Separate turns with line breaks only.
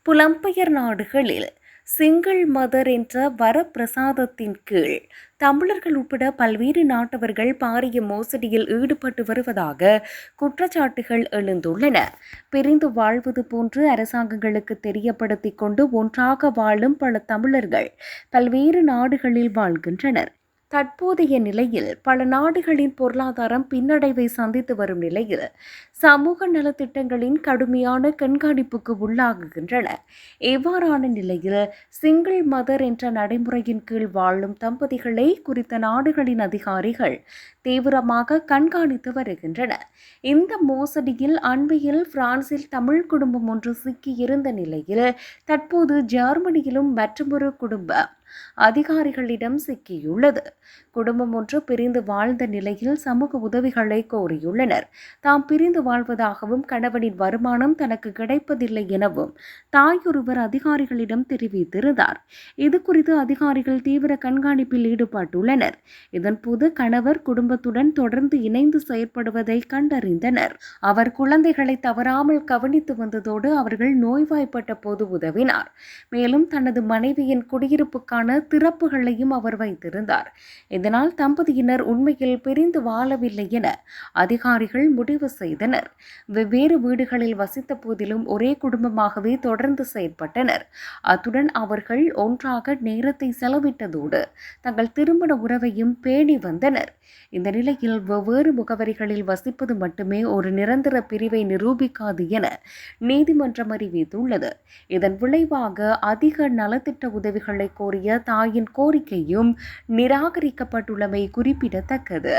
புலம்பெயர் நாடுகளில் single mother என்ற வரப்பிரசாதத்தின் கீழ் தமிழர்கள் உட்பட பல்வேறு நாட்டவர்கள் பாரிய மோசடியில் ஈடுபட்டு வருவதாக குற்றச்சாட்டுகள் எழுந்துள்ளன. பிரிந்து வாழ்வது போன்று அரசாங்கங்களுக்கு தெரியப்படுத்திக் கொண்டு ஒன்றாக வாழும் பல தமிழர்கள் பல்வேறு நாடுகளில் வாழ்கின்றனர். தற்போதைய நிலையில் பல நாடுகளின் பொருளாதாரம் பின்னடைவை சந்தித்து வரும் நிலையில் சமூக நலத்திட்டங்களின் கடுமையான கண்காணிப்புக்கு உள்ளாகுகின்றன. இவ்வாறான நிலையில் சிங்கிள் மதர் என்ற நடைமுறையின் கீழ் வாழும் தம்பதிகளை குறித்த நாடுகளின் அதிகாரிகள் தீவிரமாக கண்காணித்து வருகின்றனர். இந்த மோசடியில் அண்மையில் பிரான்சில் தமிழ் குடும்பம் ஒன்று சிக்கியிருந்த நிலையில் தற்போது ஜெர்மனியிலும் மற்றொரு குடும்பம் அதிகாரிகளிடம் சிக்கியுள்ளது. குடும்பம் ஒன்று பிரிந்து வாழ்ந்த நிலையில் சமூக உதவிகளை கோரியுள்ளனர். தாம் பிரிந்து வாழ்வதாகவும் கணவனின் வருமானம் தனக்கு கிடைப்பதில்லை எனவும் தாயொருவர் அதிகாரிகளிடம் தெரிவித்திருந்தார். இதுகுறித்து அதிகாரிகள் தீவிர கண்காணிப்பில் ஈடுபட்டுள்ளனர். இதன்போது கணவர் குடும்பத்துடன் தொடர்ந்து இணைந்து செயற்படுவதை கண்டறிந்தனர். அவர் குழந்தைகளை தவறாமல் கவனித்து வந்ததோடு அவர்கள் நோய்வாய்ப்பட்ட போது உதவினார். மேலும் தனது மனைவியின் குடியிருப்புக்கான திறப்புகளையும் அவர் வைத்திருந்தார். இதனால் தம்பதியினர் உண்மையில் பிரிந்து வாழவில்லை என அதிகாரிகள் முடிவு செய்தனர். வெவ்வேறு வீடுகளில் வசித்த போதிலும் ஒரே குடும்பமாகவே தொடர்ந்து செயற்பட்டனர். அத்துடன் அவர்கள் ஒன்றாக நேரத்தை செலவிட்டதோடு தங்கள் திருமண உறவையும் பேணி வந்தனர். இந்த நிலையில் வெவ்வேறு முகவரிகளில் வசிப்பது மட்டுமே ஒரு நிரந்தர பிரிவை நிரூபிக்காது என நீதிமன்றம் அறிவித்துள்ளது. இதன் விளைவாக அதிக நலத்திட்ட உதவிகளை கோரிய தாயின் கோரிக்கையும் நிராகரிக்கப்பட்டுள்ளமை குறிப்பிடத்தக்கது.